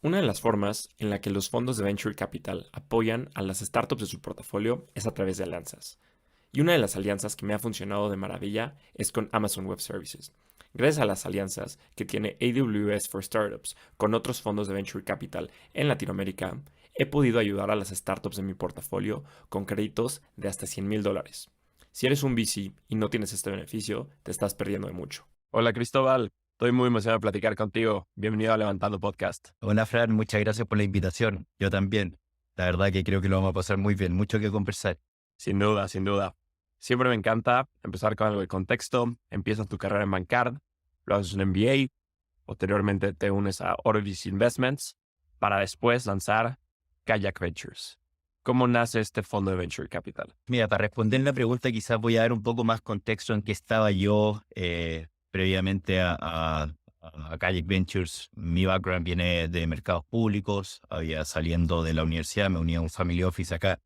Una de las formas en la que los fondos de Venture Capital apoyan a las startups de su portafolio es a través de alianzas. Y una de las alianzas que me ha funcionado de maravilla es con Amazon Web Services. Gracias a las alianzas que tiene AWS for Startups con otros fondos de Venture Capital en Latinoamérica, he podido ayudar a las startups de mi portafolio con créditos de hasta $100,000. Si eres un VC y no tienes este beneficio, te estás perdiendo de mucho. Hola Cristóbal, estoy muy emocionado de platicar contigo. Bienvenido a Levantando Podcast. Hola Fran, muchas gracias por la invitación. Yo también. La verdad que creo que lo vamos a pasar muy bien, mucho que conversar. Sin duda, sin duda. Siempre me encanta empezar con algo de contexto. Empiezas tu carrera en Bancard, luego haces un MBA, posteriormente te unes a Orbis Investments para después lanzar Kayak Ventures. ¿Cómo nace este fondo de Venture Capital? Mira, para responder la pregunta quizás voy a dar un poco más contexto en que estaba yo previamente a Kayak Ventures. Mi background viene de mercados públicos, había saliendo de la universidad, me uní a un family office acá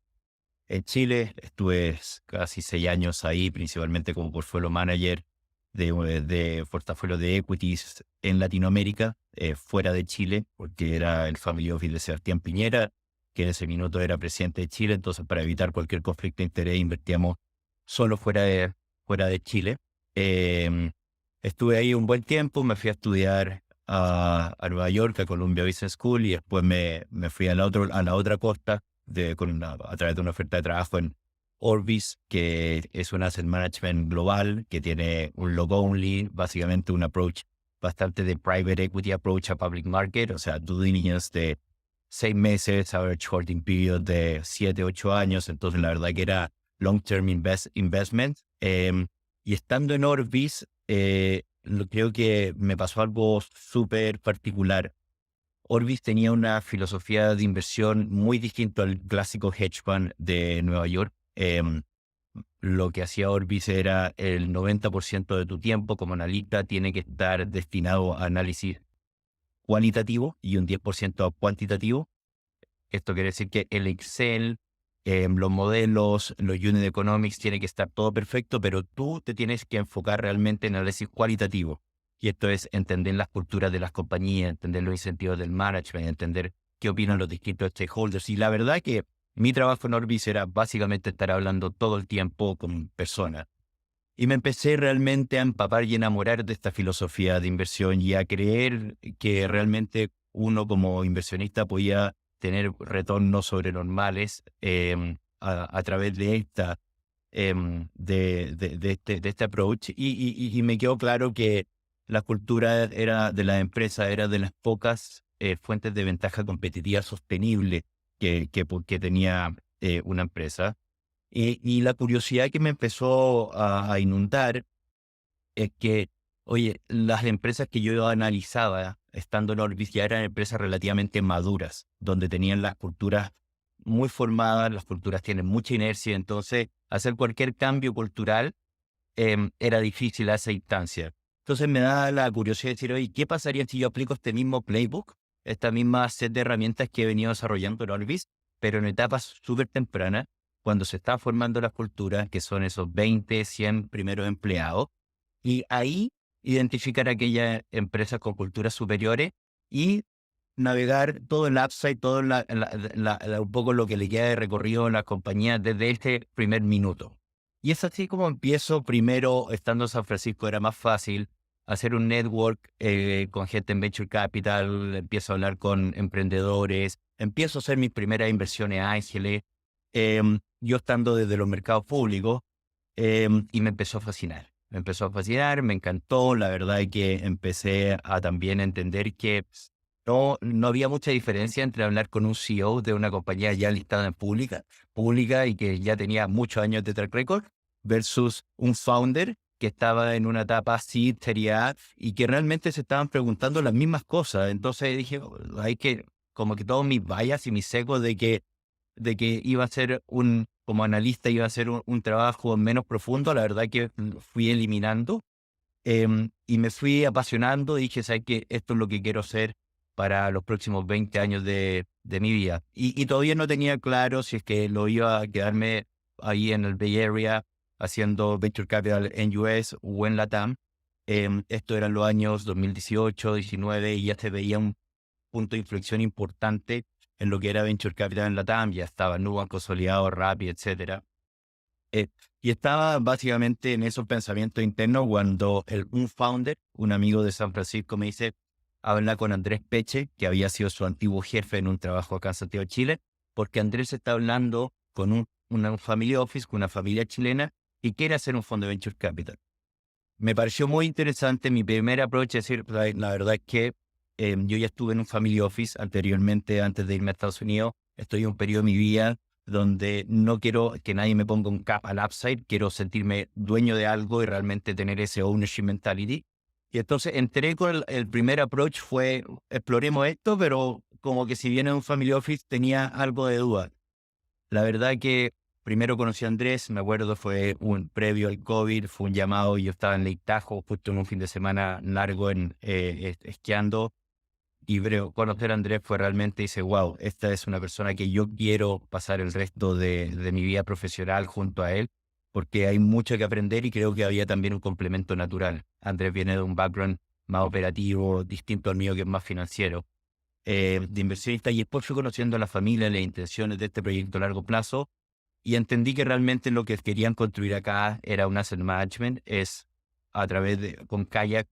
en Chile. Estuve casi 6 años ahí, principalmente como portfolio manager de portafolio de equities en Latinoamérica, fuera de Chile, porque era el family office de Sebastián Piñera, que en ese minuto era presidente de Chile. Entonces, para evitar cualquier conflicto de interés, invertíamos solo fuera de Chile. Estuve ahí un buen tiempo, me fui a estudiar a Nueva York, a Columbia Business School, y después me fui a la otra costa a través de una oferta de trabajo en Orbis, que es un asset management global que tiene un logo only, básicamente un approach bastante de private equity approach a public market, o sea, due diligence de 6 meses, average holding period de 7, 8 años. Entonces la verdad que era long term investment. Y estando en Orbis, creo que me pasó algo súper particular. Orbis tenía una filosofía de inversión muy distinta al clásico hedge fund de Nueva York. Lo que hacía Orbis era el 90% de tu tiempo como analista tiene que estar destinado a análisis cualitativo y un 10% cuantitativo. Esto quiere decir que el Excel, los modelos, los unit economics, tiene que estar todo perfecto, pero tú te tienes que enfocar realmente en análisis cualitativo. Y esto es entender las culturas de las compañías, entender los incentivos del management, entender qué opinan los distintos stakeholders. Y la verdad que mi trabajo en Orbis era básicamente estar hablando todo el tiempo con personas. Y me empecé realmente a empapar y enamorar de esta filosofía de inversión y a creer que realmente uno como inversionista podía tener retornos sobrenormales a través de este approach. Y me quedó claro que la cultura de la empresa era de las pocas fuentes de ventaja competitiva sostenible que tenía una empresa. Y la curiosidad que me empezó a inundar es que, oye, las empresas que yo analizaba estando en Orbis ya eran empresas relativamente maduras, donde tenían las culturas muy formadas, las culturas tienen mucha inercia. Entonces hacer cualquier cambio cultural era difícil a esa instancia. Entonces me da la curiosidad de decir, oye, ¿qué pasaría si yo aplico este mismo playbook, esta misma set de herramientas que he venido desarrollando en Orbis, pero en etapas súper tempranas, cuando se está formando las culturas, que son esos 20, 100 primeros empleados, y ahí identificar aquellas empresas con culturas superiores y navegar todo el upside, todo un poco lo que le queda de recorrido a la compañía desde este primer minuto? Y es así como empiezo. Primero, estando en San Francisco, era más fácil hacer un network con gente en Venture Capital, empiezo a hablar con emprendedores, empiezo a hacer mis primeras inversiones ángeles, yo estando desde los mercados públicos, y me empezó a fascinar. Me empezó a fascinar, me encantó. La verdad es que empecé a también entender que no había mucha diferencia entre hablar con un CEO de una compañía ya listada en pública y que ya tenía muchos años de track record versus un founder que estaba en una etapa seed, serie A, y que realmente se estaban preguntando las mismas cosas. Entonces dije, "Oh, hay que, como que todos mis bias y mis secos de que iba a ser como analista, iba a ser un trabajo menos profundo, la verdad que fui eliminando. Y me fui apasionando. Dije, ¿sabes qué? Esto es lo que quiero hacer para los próximos 20 años de mi vida. Y todavía no tenía claro si es que lo iba a quedarme ahí en el Bay Area haciendo Venture Capital en US o en LATAM. Esto eran los años 2018, 19, y ya se veía punto de inflexión importante en lo que era Venture Capital en Latam. Ya estaba Nubank consolidado, Rappi, etcétera. Y estaba básicamente en esos pensamientos internos cuando un founder, un amigo de San Francisco, me dice, habla con Andrés Peche, que había sido su antiguo jefe en un trabajo acá en Santiago de Chile, porque Andrés está hablando con un family office, con una familia chilena, y quiere hacer un fondo de Venture Capital. Me pareció muy interesante. Mi primer approach es decir, la verdad es que yo ya estuve en un family office anteriormente, antes de irme a Estados Unidos. Estoy en un periodo de mi vida donde no quiero que nadie me ponga un cap al upside, quiero sentirme dueño de algo y realmente tener ese ownership mentality. Y entonces entré con el primer approach fue, exploremos esto, pero como que si viene de un family office tenía algo de duda. La verdad que primero conocí a Andrés, me acuerdo, fue un previo al COVID, fue un llamado y yo estaba en Lake Tahoe, justo en un fin de semana largo esquiando. Y conocer a Andrés fue realmente, dice, wow, esta es una persona que yo quiero pasar el resto de mi vida profesional junto a él, porque hay mucho que aprender y creo que había también un complemento natural. Andrés viene de un background más operativo, distinto al mío, que es más financiero, de inversionista, y después fui conociendo a la familia, las intenciones de este proyecto a largo plazo, y entendí que realmente lo que querían construir acá era un asset management, es a través de, con Kayak,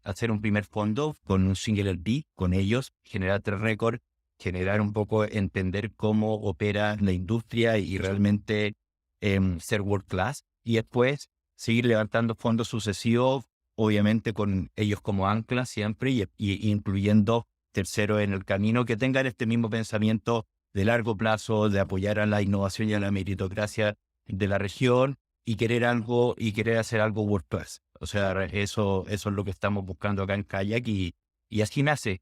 hacer un primer fondo con un single LP, con ellos, generar track record, generar un poco, entender cómo opera la industria y realmente ser world class. Y después seguir levantando fondos sucesivos, obviamente con ellos como ancla siempre y incluyendo terceros en el camino que tengan este mismo pensamiento de largo plazo, de apoyar a la innovación y a la meritocracia de la región y querer algo y querer hacer algo world class. O sea, eso es lo que estamos buscando acá en Kayak y así nace,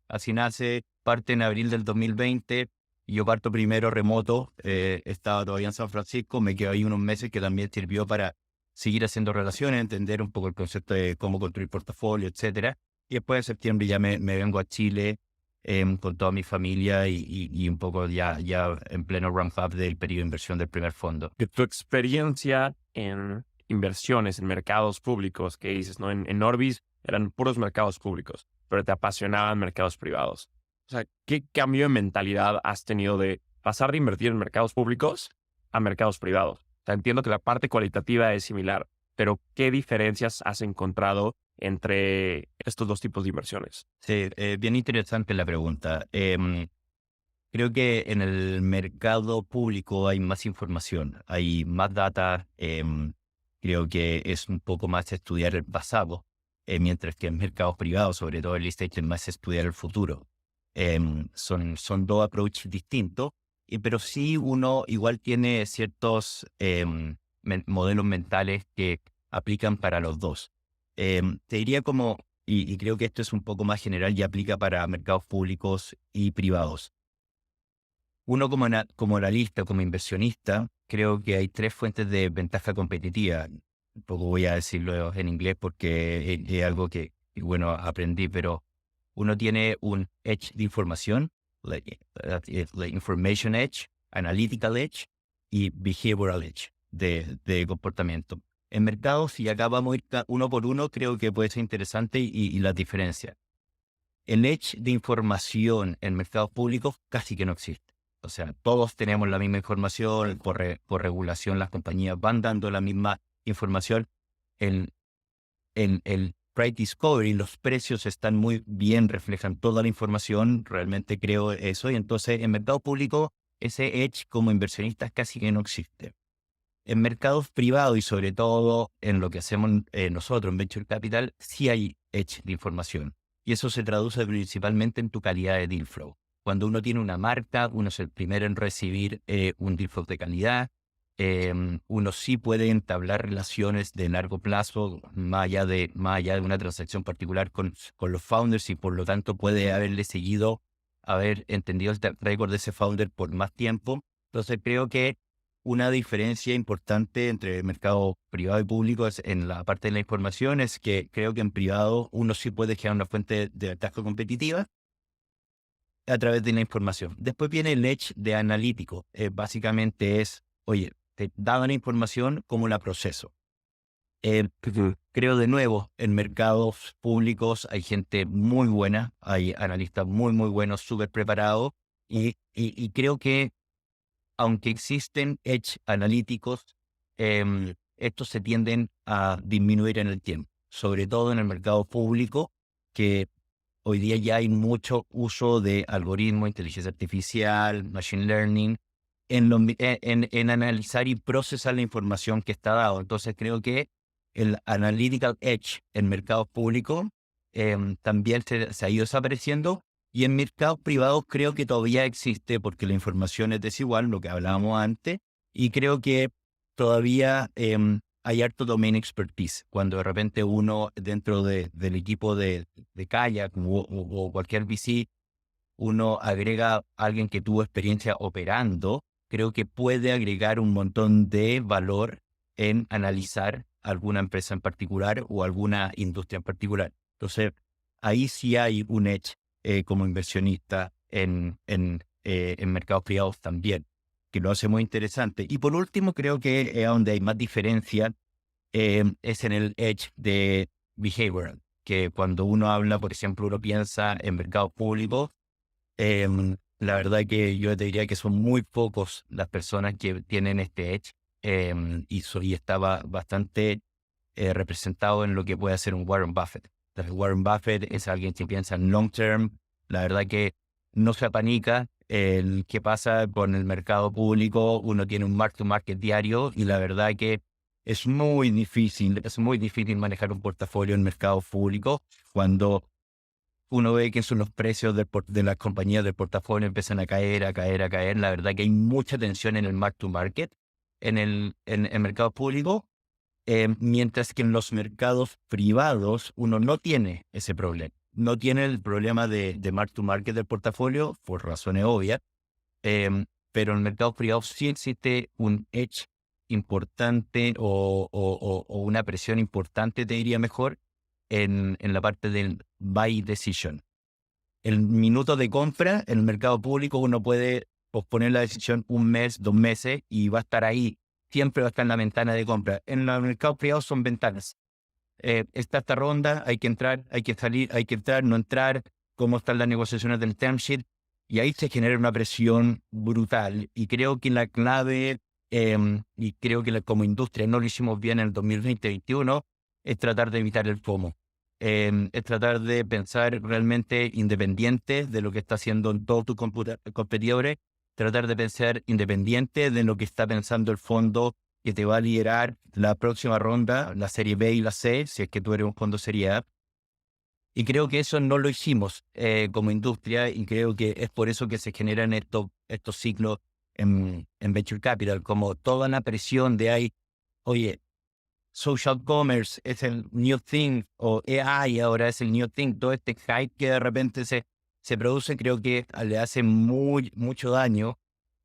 parte en abril del 2020. Yo parto primero remoto, estaba todavía en San Francisco, me quedo ahí unos meses que también sirvió para seguir haciendo relaciones, entender un poco el concepto de cómo construir portafolio, etcétera. Y después de septiembre ya me vengo a Chile con toda mi familia y un poco ya en pleno ramp-up del periodo de inversión del primer fondo. Que tu experiencia en inversiones en mercados públicos, que dices, ¿no? En Orbis eran puros mercados públicos, pero te apasionaban mercados privados. O sea, ¿qué cambio de mentalidad has tenido de pasar de invertir en mercados públicos a mercados privados? O sea, entiendo que la parte cualitativa es similar, pero ¿qué diferencias has encontrado entre estos dos tipos de inversiones? Sí, bien interesante la pregunta. Creo que en el mercado público hay más información, hay más data. Creo que es un poco más estudiar el pasado, mientras que en mercados privados, sobre todo el estate, es más estudiar el futuro. Son dos approaches distintos, pero sí uno igual tiene ciertos modelos mentales que aplican para los dos. Te diría como, y creo que esto es un poco más general y aplica para mercados públicos y privados. Uno como analista, como inversionista, creo que hay tres fuentes de ventaja competitiva. Un poco voy a decirlo en inglés porque es algo que, bueno, aprendí, pero uno tiene un edge de información, the information edge, analytical edge y behavioral edge de comportamiento. En mercados, y acá vamos a ir uno por uno, creo que puede ser interesante y las diferencias. El edge de información en mercados públicos casi que no existe. O sea, todos tenemos la misma información, por regulación las compañías van dando la misma información. En el price discovery, los precios están muy bien, reflejan toda la información, realmente creo eso. Y entonces en mercado público ese edge como inversionistas casi que no existe. En mercados privados y sobre todo en lo que hacemos nosotros en Venture Capital, sí hay edge de información. Y eso se traduce principalmente en tu calidad de deal flow. Cuando uno tiene una marca, uno es el primero en recibir un deal flow de calidad. Uno sí puede entablar relaciones de largo plazo, más allá de una transacción particular con los founders y por lo tanto puede haber entendido el track record de ese founder por más tiempo. Entonces creo que una diferencia importante entre el mercado privado y público es en la parte de la información, es que creo que en privado uno sí puede generar una fuente de ventaja competitiva a través de la información. Después viene el edge de analítico. Básicamente es, oye, te daba la información, ¿cómo la proceso? Creo de nuevo, en mercados públicos hay gente muy buena, hay analistas muy, muy buenos, súper preparados, y creo que aunque existen edge analíticos, estos se tienden a disminuir en el tiempo, sobre todo en el mercado público, que hoy día ya hay mucho uso de algoritmos, inteligencia artificial, machine learning, en analizar y procesar la información que está dado. Entonces creo que el analytical edge en mercados públicos también se ha ido desapareciendo, y en mercados privados creo que todavía existe porque la información es desigual, lo que hablábamos antes, y creo que todavía hay harto domain expertise. Cuando de repente uno dentro del equipo de Kayak o cualquier VC, uno agrega a alguien que tuvo experiencia operando, creo que puede agregar un montón de valor en analizar alguna empresa en particular o alguna industria en particular. Entonces, ahí sí hay un edge como inversionista en mercados privados también, que lo hace muy interesante. Y por último, creo que donde hay más diferencia es en el edge de behavioral, que cuando uno habla, por ejemplo, uno piensa en mercados públicos. La verdad que yo te diría que son muy pocos las personas que tienen este edge, y estaba bastante representado en lo que puede hacer un Warren Buffett. Entonces, Warren Buffett es alguien que piensa en long term, la verdad que no se apanica. El que pasa con el mercado público, uno tiene un mark to market diario, y la verdad que es muy difícil manejar un portafolio en mercado público cuando uno ve que son los precios de las compañías del portafolio empiezan a caer, a caer, a caer. La verdad que hay mucha tensión en el mark to market en mercado público, mientras que en los mercados privados uno no tiene ese problema. No tiene el problema de mark to market del portafolio por razones obvias, pero en mercados privados sí existe un edge importante o una presión importante, te diría mejor, en la parte del buy decision. El minuto de compra en el mercado público uno puede posponer la decisión un mes, 2 meses, y va a estar ahí. Siempre va a estar en la ventana de compra. En el mercado privado son ventanas. Está esta ronda, hay que entrar, hay que salir, hay que entrar, no entrar, cómo están las negociaciones del term sheet, y ahí se genera una presión brutal. Y creo que la clave, y creo que como industria no lo hicimos bien en el 2020-2021, es tratar de evitar el FOMO. Es tratar de pensar realmente independiente de lo que está haciendo en todos tus competidores, tratar de pensar independiente de lo que está pensando el fondo que te va a liderar la próxima ronda, la serie B y la C, si es que tú eres un fondo serie A. Y creo que eso no lo hicimos como industria, y creo que es por eso que se generan estos ciclos en Venture Capital, como toda la presión de ahí, oye, social commerce es el new thing, o AI ahora es el new thing. Todo este hype que de repente se produce, creo que le hace mucho daño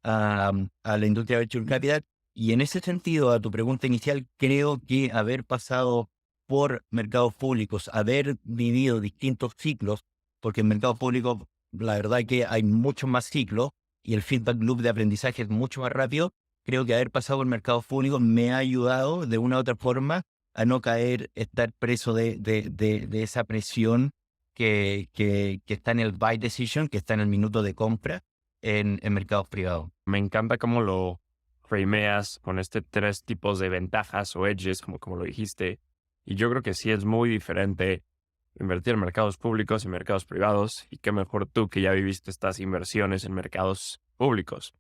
a la industria de venture capital. Y en ese sentido, a tu pregunta inicial, creo que haber pasado por mercados públicos, haber vivido distintos ciclos, porque en mercados públicos la verdad que hay muchos más ciclos y el feedback loop de aprendizaje es mucho más rápido. Creo que haber pasado por mercados públicos me ha ayudado de una u otra forma a no estar preso de esa presión que está en el buy decision, que está en el minuto de compra en mercados privados. Me encanta cómo lo frameas con 3 tipos de ventajas o edges, como lo dijiste. Y yo creo que sí es muy diferente invertir en mercados públicos y mercados privados. Y qué mejor tú que ya viviste estas inversiones en mercados públicos.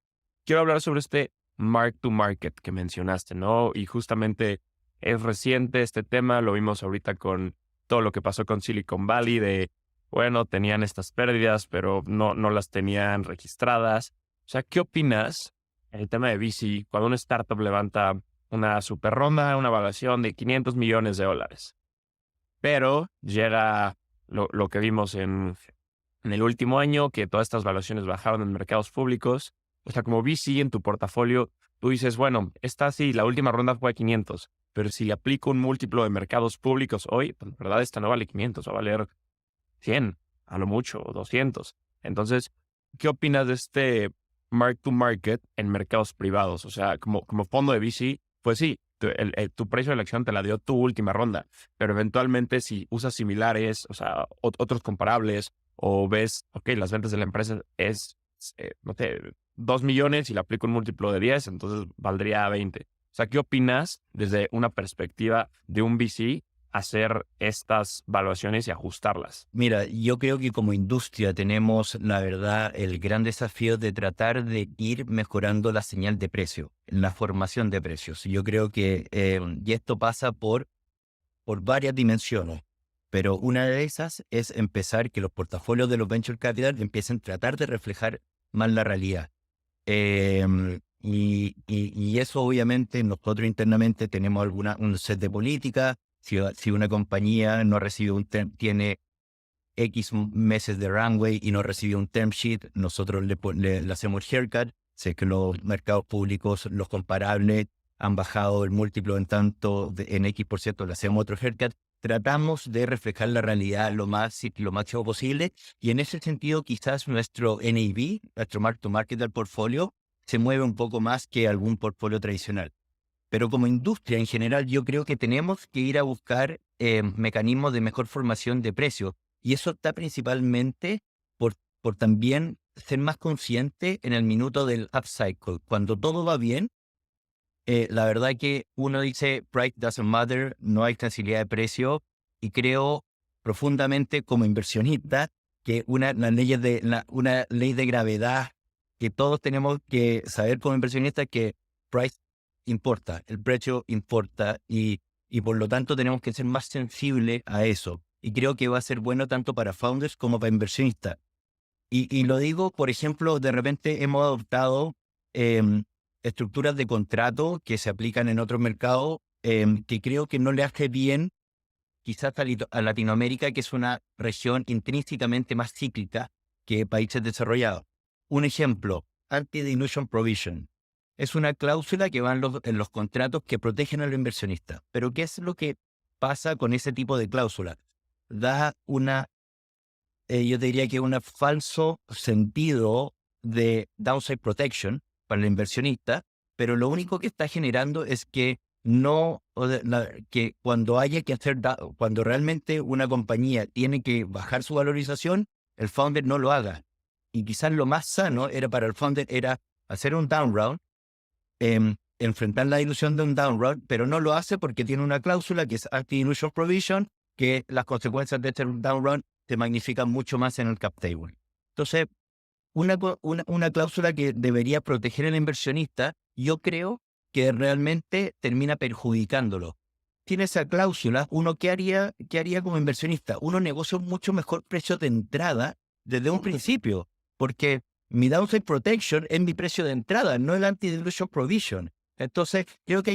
Quiero hablar sobre este mark to market que mencionaste, ¿no? Y justamente es reciente este tema, lo vimos ahorita con todo lo que pasó con Silicon Valley, bueno, tenían estas pérdidas, pero no las tenían registradas. O sea, ¿qué opinas en el tema de VC cuando una startup levanta una super ronda, una evaluación de $500 millones? Pero llega lo que vimos en el último año, que todas estas valuaciones bajaron en mercados públicos. O sea, como VC en tu portafolio, tú dices, bueno, esta sí, la última ronda fue a 500, pero si aplico un múltiplo de mercados públicos hoy, pues en verdad esta no vale 500, va a valer 100, a lo mucho, o 200. Entonces, ¿qué opinas de este mark to market en mercados privados? O sea, como fondo de VC, pues sí, tu precio de elección te la dio tu última ronda, pero eventualmente si usas similares, o sea, otros comparables, o ves, ok, las ventas de la empresa es, no sé, 2 millones y le aplico un múltiplo de 10, entonces valdría 20. O sea, ¿qué opinas desde una perspectiva de un VC hacer estas valuaciones y ajustarlas? Mira, yo creo que como industria tenemos, la verdad, el gran desafío de tratar de ir mejorando la señal de precio, la formación de precios. Yo creo que, y esto pasa por varias dimensiones, pero una de esas es empezar que los portafolios de los venture capital empiecen a tratar de reflejar más la realidad. Y eso obviamente nosotros internamente tenemos un set de políticas. Si una compañía no recibe tiene X meses de runway y no recibe un term sheet, nosotros le hacemos haircut. Sé que los mercados públicos, los comparables, han bajado el múltiplo en tanto en X%, le hacemos otro haircut. Tratamos de reflejar la realidad lo máximo posible, y en ese sentido quizás nuestro NAV, nuestro mark to market del portfolio, se mueve un poco más que algún portfolio tradicional. Pero como industria en general, yo creo que tenemos que ir a buscar mecanismos de mejor formación de precios. Y eso está principalmente por también ser más consciente en el minuto del upcycle. Cuando todo va bien, la verdad que uno dice, price doesn't matter, no hay transibilidad de precio. Y creo profundamente como inversionista que una ley de gravedad que todos tenemos que saber como inversionistas, que price importa, el precio importa, y por lo tanto tenemos que ser más sensibles a eso. Y creo que va a ser bueno tanto para founders como para inversionistas. Y lo digo, por ejemplo, de repente hemos adoptado estructuras de contrato que se aplican en otros mercados, que creo que no le hace bien quizás a Latinoamérica, que es una región intrínsecamente más cíclica que países desarrollados. Un ejemplo, anti-dilution provision. Es una cláusula que va en los contratos que protegen al inversionista. Pero ¿qué es lo que pasa con ese tipo de cláusula? Da yo te diría que un falso sentido de downside protection para el inversionista, pero lo único que está generando es que que cuando haya que cuando realmente una compañía tiene que bajar su valorización, el founder no lo haga. Y quizás lo más sano para el founder era hacer un down round, enfrentar la dilución de un down round, pero no lo hace porque tiene una cláusula que es anti-dilution provision, que las consecuencias de este down round se magnifican mucho más en el cap table. Entonces, una cláusula que debería proteger al inversionista, yo creo que realmente termina perjudicándolo. Tiene esa cláusula, uno ¿qué haría como inversionista? Uno negocia un mucho mejor precio de entrada desde un principio, porque mi downside protection es mi precio de entrada, no el anti-dilution provision. Entonces, creo que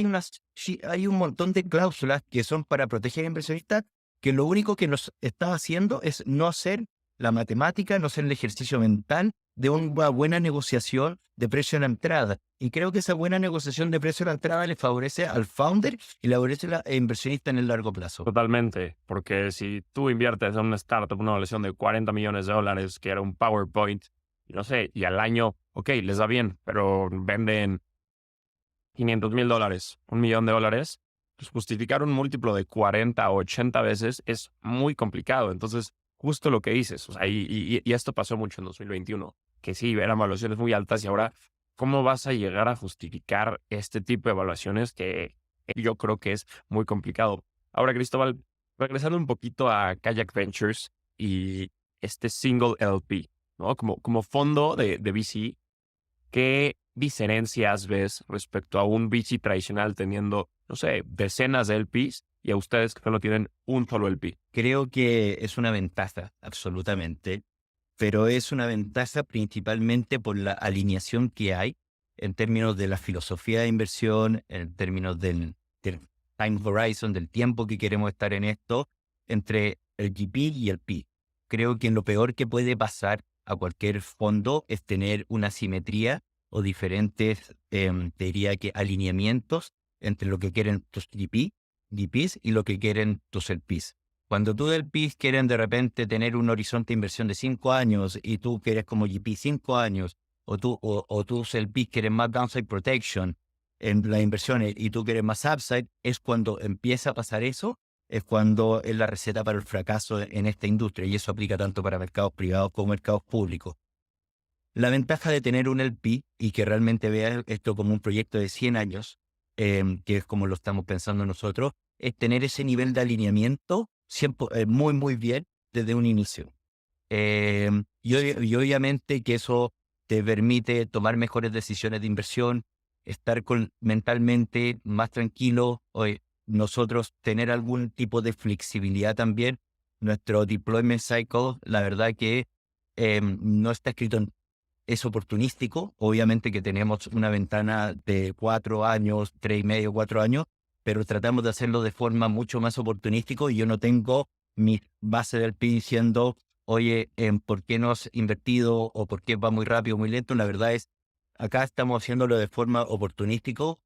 hay un montón de cláusulas que son para proteger al inversionista, que lo único que nos está haciendo es no hacer la matemática, no hacer el ejercicio mental de una buena negociación de precio en la entrada. Y creo que esa buena negociación de precio en la entrada le favorece al founder y le favorece al inversionista en el largo plazo. Totalmente, porque si tú inviertes en una startup, una evaluación de $40 millones, que era un PowerPoint, y no sé, y al año, ok, les da bien, pero venden $500,000, $1 millón, pues justificar un múltiplo de 40 o 80 veces es muy complicado. Entonces, justo lo que dices, o sea, y esto pasó mucho en 2021, que sí, eran evaluaciones muy altas, y ahora, ¿cómo vas a llegar a justificar este tipo de evaluaciones que yo creo que es muy complicado? Ahora, Cristóbal, regresando un poquito a Kayak Ventures y este single LP, ¿no? Como fondo de VC, ¿qué diferencias ves respecto a un VC tradicional teniendo, no sé, decenas de LPs y a ustedes que solo tienen un solo LP? Creo que es una ventaja, absolutamente, pero es una ventaja principalmente por la alineación que hay en términos de la filosofía de inversión, en términos del time horizon, del tiempo que queremos estar en esto, entre el GP y el P. Creo que lo peor que puede pasar a cualquier fondo es tener una simetría o diferentes, te diría que alineamientos entre lo que quieren tus GPs y lo que quieren tus LPs. Cuando tú LPs quieren de repente tener un horizonte de inversión de 5 años y tú quieres como GP 5 años, o tus LPs quieren más downside protection, en las inversiones y tú quieres más upside, es cuando empieza a pasar eso, es cuando es la receta para el fracaso en esta industria, y eso aplica tanto para mercados privados como mercados públicos. La ventaja de tener un LP y que realmente vea esto como un proyecto de 100 años, que es como lo estamos pensando nosotros, es tener ese nivel de alineamiento muy, muy bien desde un inicio. Y obviamente que eso te permite tomar mejores decisiones de inversión, estar mentalmente más tranquilo, nosotros tener algún tipo de flexibilidad también. Nuestro deployment cycle, la verdad que no está escrito es oportunístico. Obviamente que tenemos una ventana de 4 años, 3 y medio, 4 años, pero tratamos de hacerlo de forma mucho más oportunístico y yo no tengo mi base del PIB diciendo, oye, ¿por qué no has invertido o por qué va muy rápido, muy lento? La verdad es, acá estamos haciéndolo de forma oportunístico,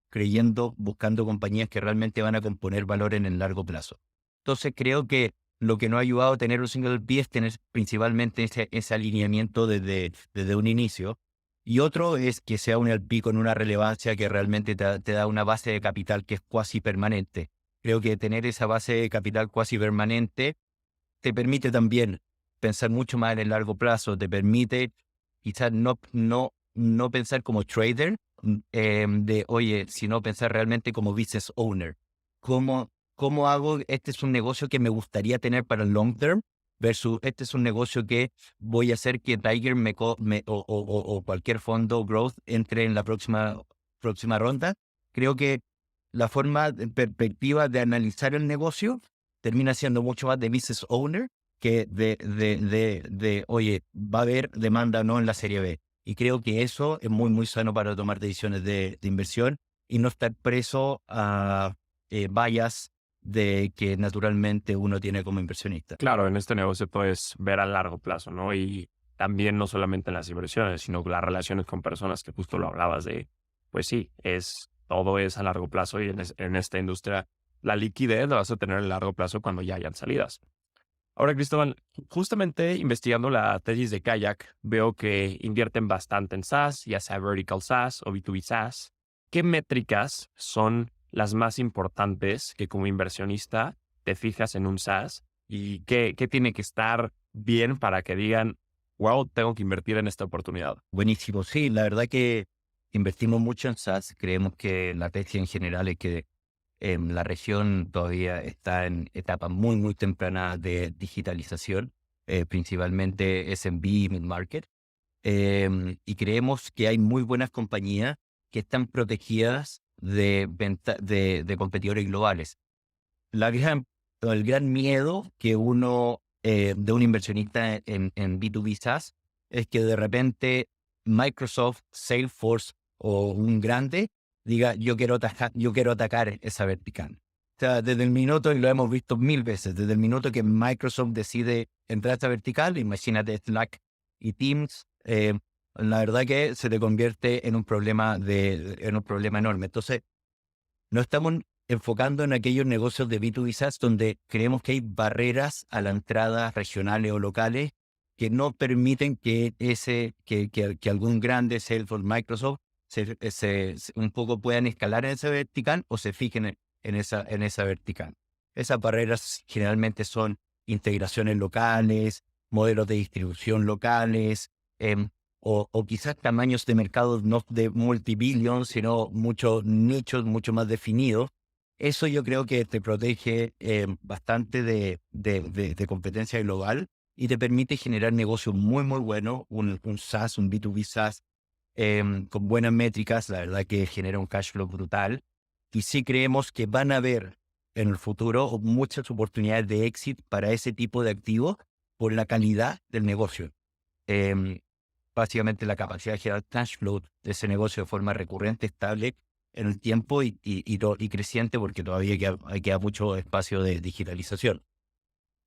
buscando compañías que realmente van a componer valor en el largo plazo. Entonces creo que lo que nos ha ayudado a tener un single LP es tener principalmente ese alineamiento desde un inicio. Y otro es que sea un LP con una relevancia que realmente te da una base de capital que es cuasi permanente. Creo que tener esa base de capital cuasi permanente te permite también pensar mucho más en el largo plazo, te permite quizás no pensar como trader, oye, sino pensar realmente como business owner. ¿Cómo hago? Este es un negocio que me gustaría tener para el long term versus este es un negocio que voy a hacer que Tiger o cualquier fondo growth entre en la próxima ronda. Creo que la perspectiva de analizar el negocio termina siendo mucho más de business owner que oye, va a haber demanda o no en la serie B. Y creo que eso es muy, muy sano para tomar decisiones de inversión y no estar preso a bias de que naturalmente uno tiene como inversionista. Claro, en este negocio puedes ver a largo plazo, ¿no? Y también no solamente en las inversiones, sino las relaciones con personas, que justo lo hablabas de, pues sí, todo es a largo plazo y en esta industria la liquidez la vas a tener a largo plazo cuando ya hayan salidas. Ahora, Cristóbal, justamente investigando la tesis de Kayak, veo que invierten bastante en SaaS, ya sea Vertical SaaS o B2B SaaS. ¿Qué métricas son las más importantes que como inversionista te fijas en un SaaS y qué tiene que estar bien para que digan, wow, tengo que invertir en esta oportunidad? Buenísimo, sí, la verdad que invertimos mucho en SaaS, creemos que la tesis en general es que la región todavía está en etapas muy, muy tempranas de digitalización, principalmente SMB y mid-market. Y creemos que hay muy buenas compañías que están protegidas de competidores globales. El gran miedo que de un inversionista en B2B SaaS es que de repente Microsoft, Salesforce o un grande diga, yo quiero atacar esa vertical. O sea, desde el minuto, y lo hemos visto 1000 veces, desde el minuto que Microsoft decide entrar a esta vertical, imagínate Slack y Teams, la verdad que se te convierte en un problema enorme. Entonces, no estamos enfocando en aquellos negocios de B2B SaaS donde creemos que hay barreras a la entrada regionales o locales que no permiten que algún grande Salesforce, Microsoft, un poco puedan escalar en esa vertical o se fijen en esa vertical. Esas barreras generalmente son integraciones locales, modelos de distribución locales, o quizás tamaños de mercados no de multibillion, sino muchos nichos mucho más definidos. Eso yo creo que te protege bastante de competencia global y te permite generar negocios muy, muy buenos, un SaaS, un B2B SaaS con buenas métricas, la verdad que genera un cash flow brutal. Y sí creemos que van a haber en el futuro muchas oportunidades de éxito para ese tipo de activos por la calidad del negocio. Básicamente la capacidad de generar cash flow de ese negocio de forma recurrente, estable en el tiempo y creciente, porque todavía queda mucho espacio de digitalización.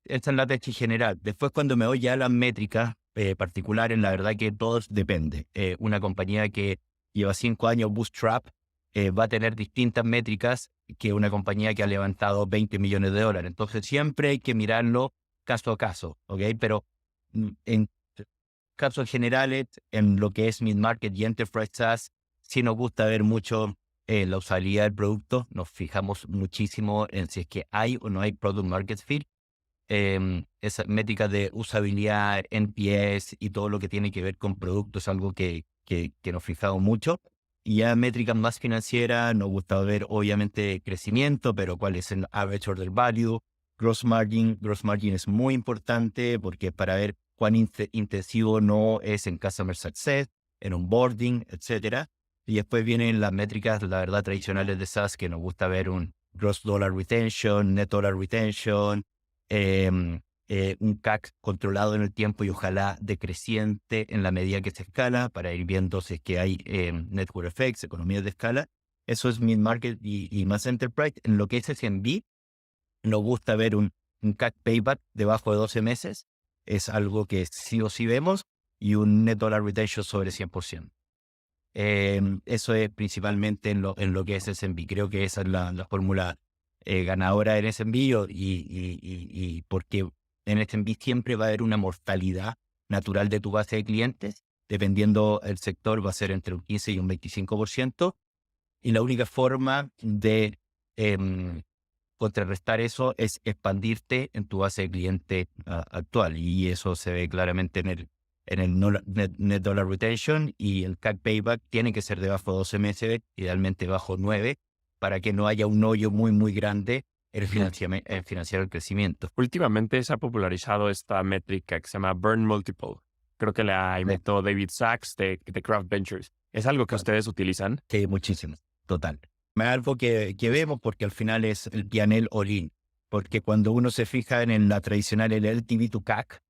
Esta es la tesis general. Después, cuando me voy ya a las métricas particulares, la verdad que todo depende. Una compañía que lleva 5 años bootstrap va a tener distintas métricas que una compañía que ha levantado $20 millones. Entonces, siempre hay que mirarlo caso a caso, ¿ok? Pero en casos generales, en lo que es mid-market y enterprise SaaS, sí nos gusta ver mucho la usabilidad del producto, nos fijamos muchísimo en si es que hay o no hay product market fit. Esa métrica de usabilidad, NPS y todo lo que tiene que ver con productos es algo que nos fijamos mucho. Y ya métricas más financieras, nos gusta ver obviamente crecimiento, pero cuál es el average order value, gross margin. Gross margin es muy importante porque para ver cuán intensivo no es en customer success, en onboarding, etcétera. Y después vienen las métricas, la verdad, tradicionales de SaaS, que nos gusta ver un gross dollar retention, net dollar retention, un CAC controlado en el tiempo y ojalá decreciente en la medida que se escala para ir viendo si es que hay network effects, economías de escala. Eso es mid-market y más enterprise. En lo que es SMB, nos gusta ver un CAC payback debajo de 12 meses. Es algo que sí o sí vemos y un net dollar retention sobre 100%. Eso es principalmente en lo que es SMB. Creo que esa es la fórmula ganadora en SMB y porque en SMB siempre va a haber una mortalidad natural de tu base de clientes. Dependiendo el sector, va a ser entre un 15 y un 25%. Y la única forma de contrarrestar eso es expandirte en tu base de cliente actual. Y eso se ve claramente en el net dollar retention, y el CAC payback tiene que ser debajo de 12 meses, idealmente bajo 9, para que no haya un hoyo muy, muy grande en financiar el crecimiento. Últimamente se ha popularizado esta métrica que se llama Burn Multiple. Creo que la inventó David Sachs de Craft Ventures. ¿Es algo que ustedes utilizan? Sí, muchísimo, total. Es algo que vemos porque al final es el P&L all-in. Porque cuando uno se fija en la tradicional, el LTV to CAC,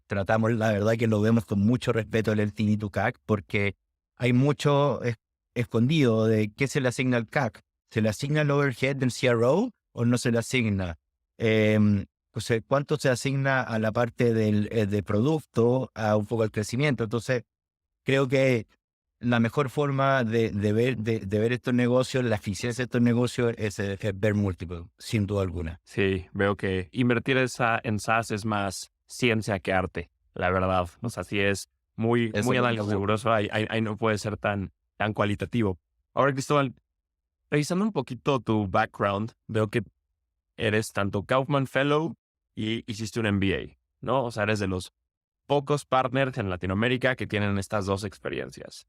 tratamos, la verdad que lo vemos con mucho respeto el LTV to CAC, porque hay mucho escondido de qué se le asigna al CAC. ¿Se le asigna el overhead del CRO o no se le asigna? Entonces, ¿cuánto se asigna a la parte de producto, a un poco al crecimiento? Entonces, creo que la mejor forma de ver estos negocios, la eficiencia de estos negocios, es ver múltiple, sin duda alguna. Sí, veo que invertir en SaaS es más ciencia que arte, la verdad. O sea, sí es muy análisis riguroso, ahí no puede ser tan cualitativo. Ahora, Cristóbal, revisando un poquito tu background, veo que eres tanto Kaufman Fellow y hiciste un MBA, ¿no? O sea, eres de los pocos partners en Latinoamérica que tienen estas dos experiencias.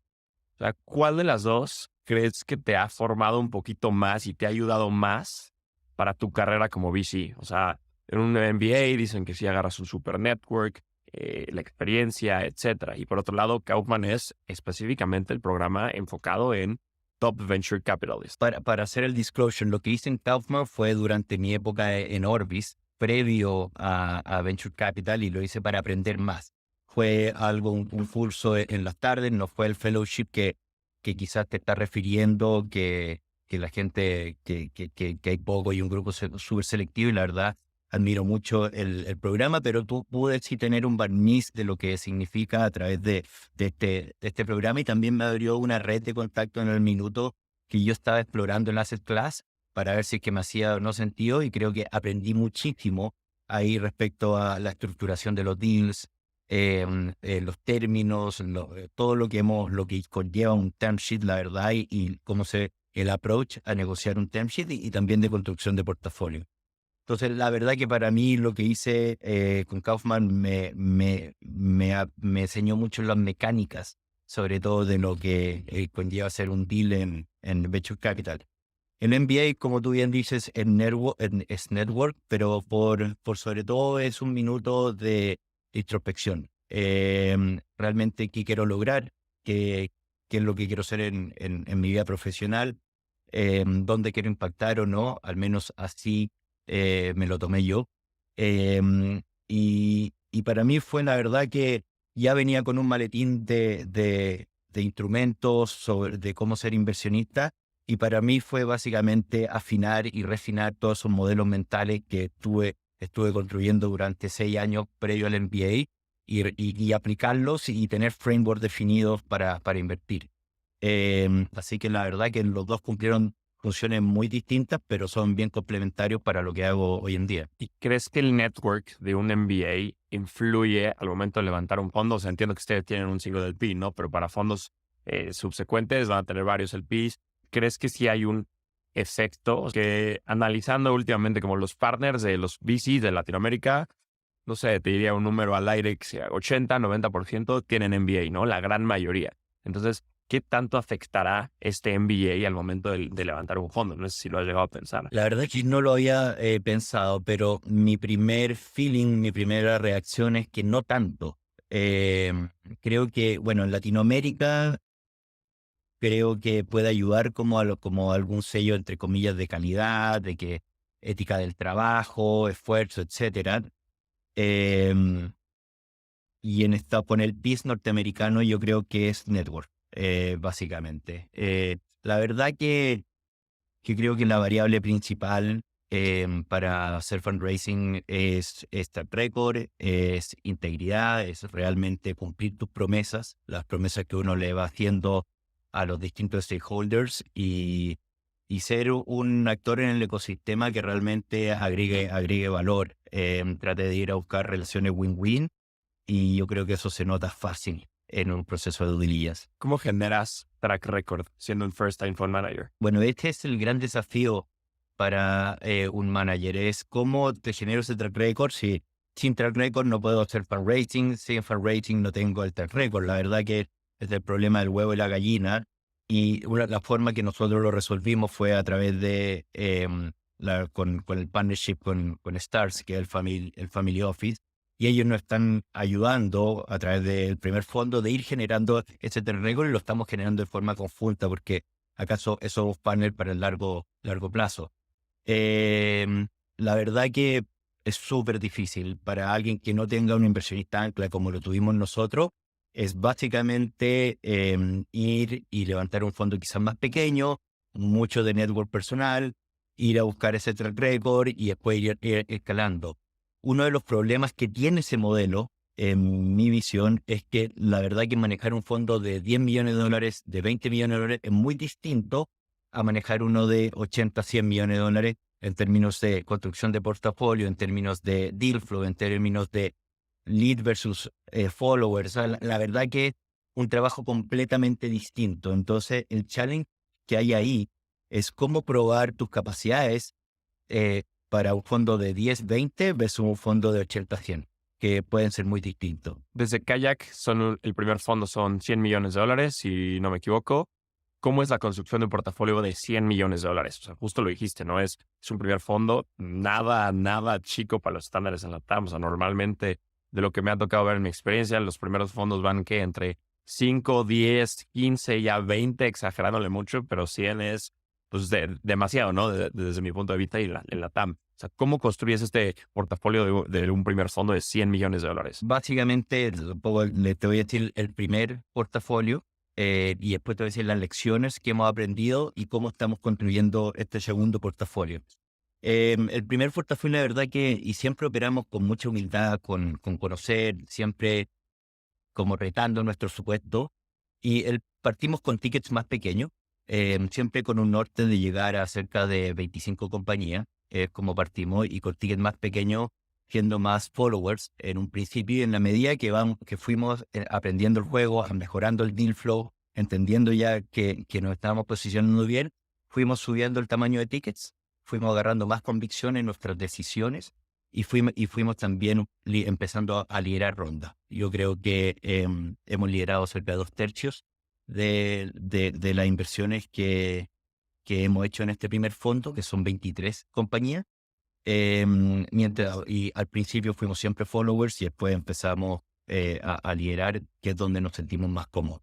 O sea, ¿cuál de las dos crees que te ha formado un poquito más y te ha ayudado más para tu carrera como VC? O sea, en un MBA dicen que sí agarras un super network, la experiencia, etcétera. Y por otro lado, Kaufman es específicamente el programa enfocado en Top Venture Capitalist. Para hacer el disclosure, lo que hice en Kaufman fue durante mi época en Orbis, previo a Venture Capital, y lo hice para aprender más. Fue un curso en las tardes, no fue el fellowship que quizás te está refiriendo, que la gente, que hay poco y un grupo súper selectivo, y la verdad admiro mucho el programa, pero pude sí tener un barniz de lo que significa a través de este programa, y también me abrió una red de contacto en el minuto que yo estaba explorando en Asset Class para ver si es que me hacía o no sentido, y creo que aprendí muchísimo ahí respecto a la estructuración de los deals, los términos, todo lo que conlleva un term sheet, la verdad, y cómo el approach a negociar un term sheet, y también de construcción de portafolio. Entonces, la verdad que para mí lo que hice con Kaufman me enseñó mucho las mecánicas, sobre todo de lo que conlleva hacer un deal en Venture Capital. El MBA, como tú bien dices, es network, pero por sobre todo es un minuto de introspección. Realmente, ¿qué quiero lograr? ¿Qué es lo que quiero hacer en mi vida profesional? ¿Dónde quiero impactar o no? Al menos así me lo tomé yo. Y para mí fue la verdad que ya venía con un maletín de instrumentos de cómo ser inversionista. Y para mí fue básicamente afinar y refinar todos esos modelos mentales que estuve construyendo durante 6 años previo al MBA, y aplicarlos y tener frameworks definidos para invertir. Así que la verdad que los dos cumplieron funciones muy distintas, pero son bien complementarios para lo que hago hoy en día. ¿Y crees que el network de un MBA influye al momento de levantar un fondo? O sea, entiendo que ustedes tienen un single LP, ¿no? Pero para fondos subsecuentes van a tener varios LPs. ¿crees que sí hay un efecto? Que analizando últimamente como los partners de los VCs de Latinoamérica, no sé, te diría un número al aire que sea 80, 90% tienen MBA, ¿no? La gran mayoría. Entonces, ¿qué tanto afectará este MBA al momento de levantar un fondo? No sé si lo has llegado a pensar. La verdad es que no lo había pensado, pero mi primer feeling, mi primera reacción es que no tanto. Eh, Creo que, bueno, en Latinoamérica creo que puede ayudar como algún sello, entre comillas, de calidad, de que ética del trabajo, esfuerzo, etcétera. Em, y con el PIS norteamericano yo creo que es network, básicamente. La verdad que creo que la variable principal para hacer fundraising es track record, es integridad, es realmente cumplir tus promesas, las promesas que uno le va haciendo a los distintos stakeholders y ser un actor en el ecosistema que realmente agregue valor. Trate de ir a buscar relaciones win-win y yo creo que eso se nota fácil en un proceso de due diligence. ¿Cómo generas track record siendo un first time fund manager? Bueno, este es el gran desafío para un manager, es cómo te genero ese track record. Si sin track record no puedo hacer fundraising, sin fundraising no tengo el track record. La verdad que es el problema del huevo y la gallina. Y la forma que nosotros lo resolvimos fue a través de con el partnership con Stars, que es el Family Office. Y ellos nos están ayudando a través del primer fondo de ir generando ese track record y lo estamos generando de forma conjunta porque acaso esos partners para el largo plazo. La verdad que es súper difícil para alguien que no tenga un inversionista ancla como lo tuvimos nosotros. Es básicamente ir y levantar un fondo quizás más pequeño, mucho de network personal, ir a buscar ese track record y después ir escalando. Uno de los problemas que tiene ese modelo, en mi visión, es que la verdad que manejar un fondo de 10 millones de dólares, de 20 millones de dólares, es muy distinto a manejar uno de 80, 100 millones de dólares en términos de construcción de portafolio, en términos de deal flow, en términos de lead versus followers. O sea, la verdad que es un trabajo completamente distinto. Entonces, el challenge que hay ahí es cómo probar tus capacidades para un fondo de 10, 20 versus un fondo de 80, 100, que pueden ser muy distintos. Desde Kayak, el primer fondo son 100 millones de dólares, si no me equivoco. ¿Cómo es la construcción de un portafolio de 100 millones de dólares? O sea, justo lo dijiste, ¿no? Es un primer fondo, nada chico para los estándares en la TAM. O sea, normalmente, de lo que me ha tocado ver en mi experiencia, los primeros fondos van que entre 5, 10, 15, ya 20, exagerándole mucho, pero 100 es pues demasiado, ¿no? Desde mi punto de vista y en la TAM. O sea, ¿cómo construyes este portafolio de un primer fondo de 100 millones de dólares? Básicamente, te voy a decir el primer portafolio y después te voy a decir las lecciones que hemos aprendido y cómo estamos construyendo este segundo portafolio. El primer portafolio, la verdad y siempre operamos con mucha humildad, con conocer, siempre como retando nuestro supuesto. Y partimos con tickets más pequeños, siempre con un norte de llegar a cerca de 25 compañías, como partimos, y con tickets más pequeños, siendo más followers en un principio y en la medida que fuimos aprendiendo el juego, mejorando el deal flow, entendiendo ya que nos estábamos posicionando bien, fuimos subiendo el tamaño de tickets, fuimos agarrando más convicción en nuestras decisiones y fuimos también empezando a liderar ronda. Yo creo que hemos liderado cerca de 2/3 de las inversiones que hemos hecho en este primer fondo, que son 23 compañías. Y al principio fuimos siempre followers y después empezamos a liderar, que es donde nos sentimos más cómodos.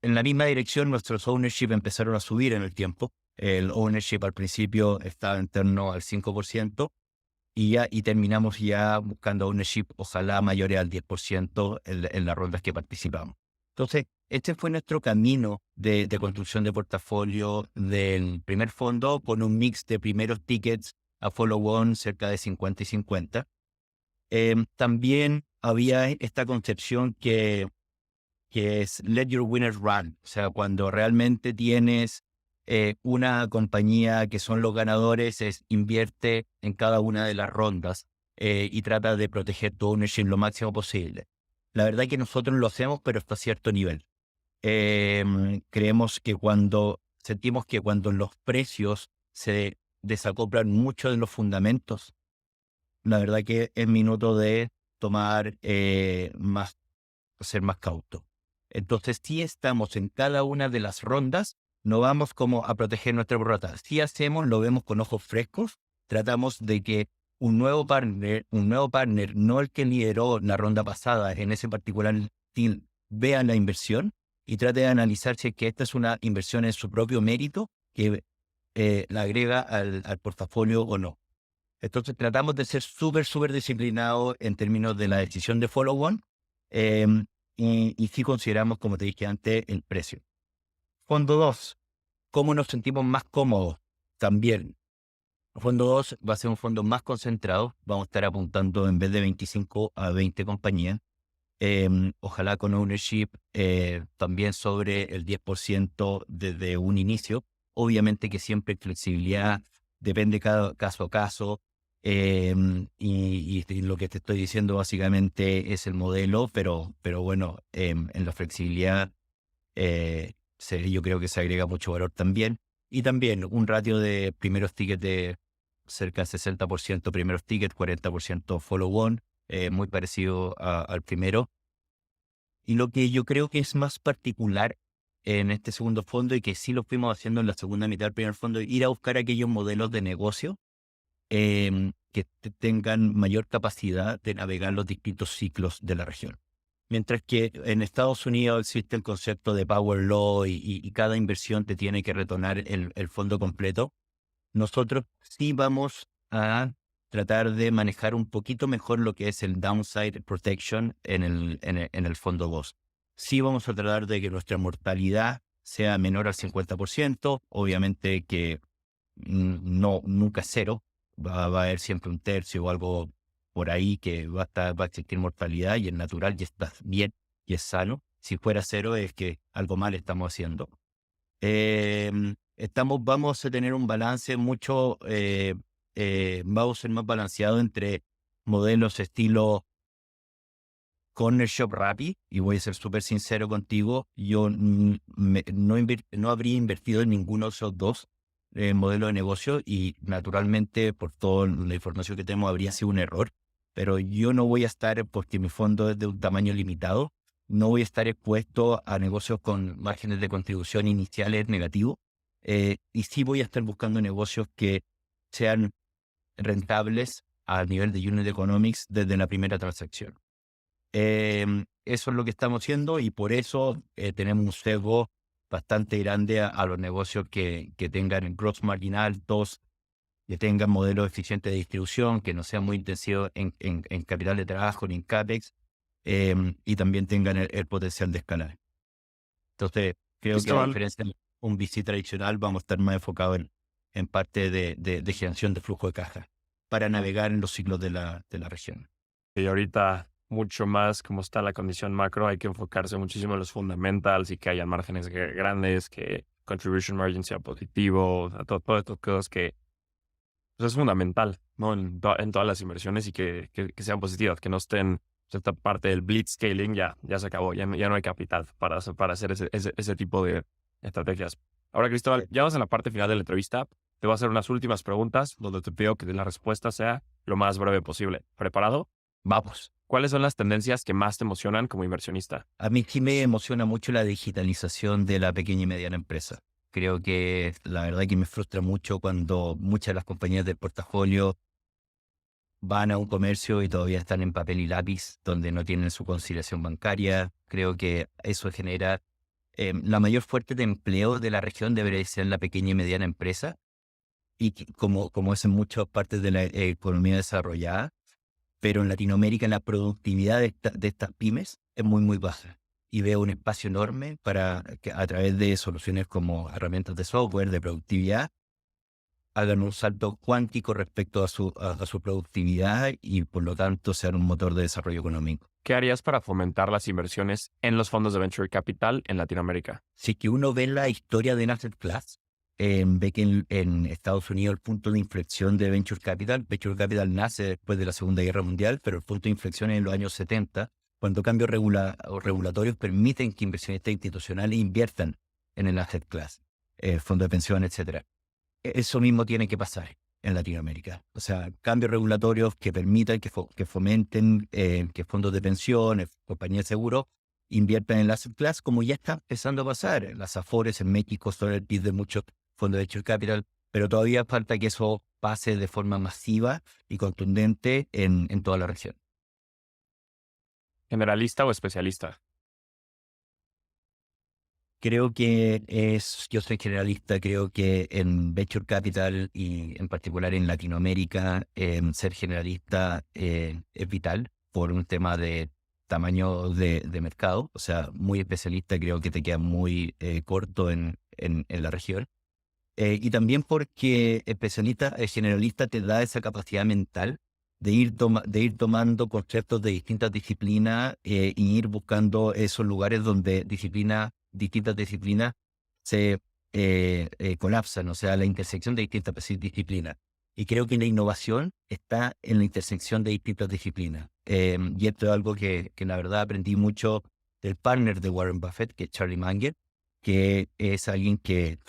En la misma dirección, nuestros ownership empezaron a subir en el tiempo. El ownership al principio estaba en torno al 5%. Y terminamos ya buscando ownership, ojalá mayores al 10% en las rondas que participamos. Entonces, este fue nuestro camino de construcción de portafolio del primer fondo, con un mix de primeros tickets a follow-on cerca de 50 y 50. También había esta concepción que es let your winners run, o sea, cuando realmente tienes una compañía que son los ganadores, invierte en cada una de las rondas y trata de proteger tu ownership lo máximo posible. La verdad es que nosotros lo hacemos, pero hasta cierto nivel. Creemos que cuando sentimos que cuando los precios se desacoplan mucho de los fundamentos, la verdad que es minuto de tomar ser más cauto. Entonces, si estamos en cada una de las rondas, no vamos como a proteger nuestra prorrata. Si hacemos, lo vemos con ojos frescos, tratamos de que un nuevo partner, no el que lideró la ronda pasada en ese particular deal, vea la inversión y trate de analizar si es que esta es una inversión en su propio mérito que la agrega al portafolio o no. Entonces tratamos de ser súper disciplinados en términos de la decisión de follow-on y sí consideramos, como te dije antes, el precio. Fondo 2, ¿cómo nos sentimos más cómodos? También, fondo 2 va a ser un fondo más concentrado, vamos a estar apuntando en vez de 25 a 20 compañías, ojalá con ownership también sobre el 10% desde un inicio. Obviamente que siempre flexibilidad, depende cada caso a caso, y lo que te estoy diciendo básicamente es el modelo, pero bueno, en la flexibilidad yo creo que se agrega mucho valor también. Y también un ratio de primeros tickets de cerca de 60% primeros tickets, 40% follow-on, muy parecido al primero. Y lo que yo creo que es más particular en este segundo fondo y que sí lo fuimos haciendo en la segunda mitad del primer fondo, ir a buscar aquellos modelos de negocio que tengan mayor capacidad de navegar los distintos ciclos de la región. Mientras que en Estados Unidos existe el concepto de Power Law y cada inversión te tiene que retornar el fondo completo, nosotros sí vamos a tratar de manejar un poquito mejor lo que es el downside protection en el fondo 2. Sí vamos a tratar de que nuestra mortalidad sea menor al 50%, obviamente que nunca cero, va a haber siempre un tercio o algo por ahí que va a existir mortalidad y es natural y está bien y es sano. Si fuera cero es que algo mal estamos haciendo. Vamos a tener un balance vamos a ser más balanceado entre modelos estilo corner shop Rappi, y voy a ser súper sincero contigo, yo no habría invertido en ninguno de esos dos modelos de negocio y naturalmente por toda la información que tenemos habría sido un error, pero yo no voy a estar, porque mi fondo es de un tamaño limitado, no voy a estar expuesto a negocios con márgenes de contribución iniciales negativos, y sí voy a estar buscando negocios que sean rentables a nivel de unit economics desde la primera transacción. Eso es lo que estamos haciendo y por eso tenemos un sesgo bastante grande a los negocios que tengan gross margin altos, que tengan modelos eficientes de distribución, que no sean muy intensivos en capital de trabajo ni en CAPEX, y también tengan el potencial de escalar. Entonces, creo que a diferencia de un VC tradicional, vamos a estar más enfocados en parte de generación de flujo de caja para navegar en los ciclos de la región. Y ahorita, mucho más como está la condición macro, hay que enfocarse muchísimo en los fundamentals y que haya márgenes grandes, que contribution margin sea positivo, todo estas cosas que pues, es fundamental, ¿no? En todas las inversiones y que sean positivas, que no estén, esta parte del blitzscaling ya se acabó, ya no hay capital para hacer ese tipo de estrategias. Ahora, Cristóbal, ya vas en la parte final de la entrevista, te voy a hacer unas últimas preguntas donde te pido que la respuesta sea lo más breve posible. ¿Preparado? Vamos. ¿Cuáles son las tendencias que más te emocionan como inversionista? A mí sí me emociona mucho la digitalización de la pequeña y mediana empresa. Creo que la verdad que me frustra mucho cuando muchas de las compañías del portafolio van a un comercio y todavía están en papel y lápiz, donde no tienen su conciliación bancaria. Creo que eso genera la mayor fuente de empleo de la región debería ser la pequeña y mediana empresa, y como es en muchas partes de la economía desarrollada, pero en Latinoamérica la productividad de estas pymes es muy baja. Y veo un espacio enorme para que a través de soluciones como herramientas de software, de productividad, hagan un salto cuántico respecto a su productividad y por lo tanto sean un motor de desarrollo económico. ¿Qué harías para fomentar las inversiones en los fondos de Venture Capital en Latinoamérica? Si que uno ve la historia de Asset Class, ve que en Estados Unidos el punto de inflexión de Venture Capital nace después de la Segunda Guerra Mundial, pero el punto de inflexión es en los años 70, cuando cambios regulatorios permiten que inversionistas institucionales inviertan en el Asset Class. fondos de pensión, etcétera. Eso mismo tiene que pasar en Latinoamérica. O sea, cambios regulatorios que permitan, que fomenten que fondos de pensiones, compañías de seguro inviertan en la asset class, como ya está empezando a pasar. Las Afores en México son el PIB de muchos fondos de venture capital, pero todavía falta que eso pase de forma masiva y contundente en toda la región. ¿Generalista o especialista? Creo que yo soy generalista, creo que en Venture Capital y en particular en Latinoamérica, ser generalista es vital por un tema de tamaño de mercado. O sea, muy especialista creo que te queda muy corto en la región. Y también porque especialista, generalista te da esa capacidad mental de ir tomando conceptos de distintas disciplinas y ir buscando esos lugares donde distintas disciplinas se colapsan, o sea, la intersección de distintas disciplinas. Y creo que la innovación está en la intersección de distintas disciplinas. Y esto es algo que la verdad aprendí mucho del partner de Warren Buffett, que es Charlie Munger, que es alguien que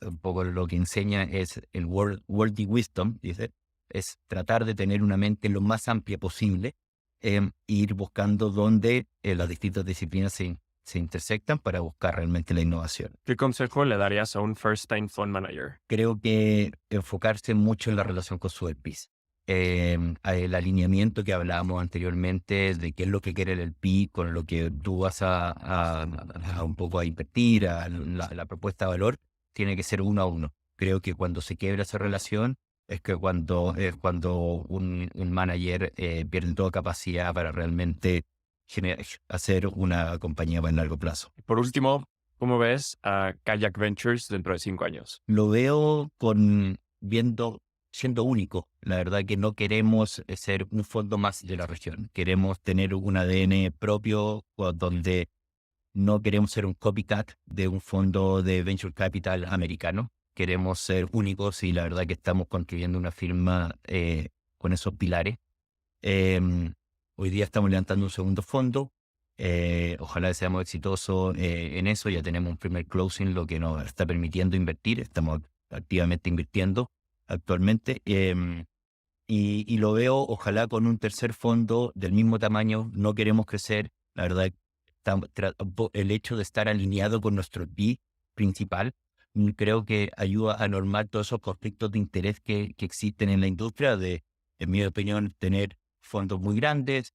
un poco lo que enseña es el worldly wisdom, dice, es tratar de tener una mente lo más amplia posible, e ir buscando dónde las distintas disciplinas se intersectan para buscar realmente la innovación. ¿Qué consejo le darías a un first-time fund manager? Creo que enfocarse mucho en la relación con su LPs. El alineamiento que hablábamos anteriormente de qué es lo que quiere el LP con lo que tú vas a un poco a invertir, a la propuesta de valor, tiene que ser uno a uno. Creo que cuando se quiebra esa relación es cuando un manager pierde toda capacidad para realmente hacer una compañía para el largo plazo. Por último, ¿cómo ves a Kayak Ventures dentro de 5 años? Lo veo siendo único. La verdad que no queremos ser un fondo más de la región. Queremos tener un ADN propio donde no queremos ser un copycat de un fondo de venture capital americano. Queremos ser únicos y la verdad que estamos construyendo una firma con esos pilares. Hoy día estamos levantando un segundo fondo. Ojalá seamos exitosos en eso. Ya tenemos un primer closing, lo que nos está permitiendo invertir. Estamos activamente invirtiendo actualmente. Y lo veo, ojalá, con un tercer fondo del mismo tamaño. No queremos crecer. La verdad, el hecho de estar alineado con nuestro PI principal, creo que ayuda a normar todos esos conflictos de interés que existen en la industria en mi opinión, tener fondos muy grandes,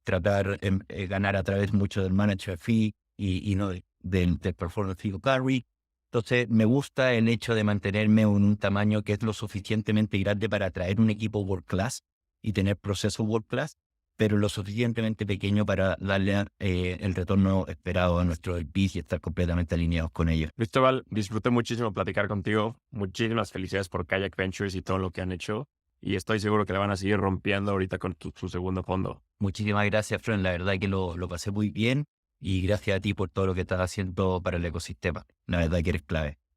tratar ganar a través mucho del manager fee y no del performance fee o carry. Entonces, me gusta el hecho de mantenerme en un tamaño que es lo suficientemente grande para atraer un equipo world class y tener procesos world class, pero lo suficientemente pequeño para darle el retorno esperado a nuestro LPs y estar completamente alineados con ellos. Cristóbal, disfruté muchísimo platicar contigo. Muchísimas felicidades por Kayak Ventures y todo lo que han hecho. Y estoy seguro que la van a seguir rompiendo ahorita con su segundo fondo. Muchísimas gracias, Fran. La verdad que lo pasé muy bien y gracias a ti por todo lo que estás haciendo para el ecosistema. La verdad que eres clave.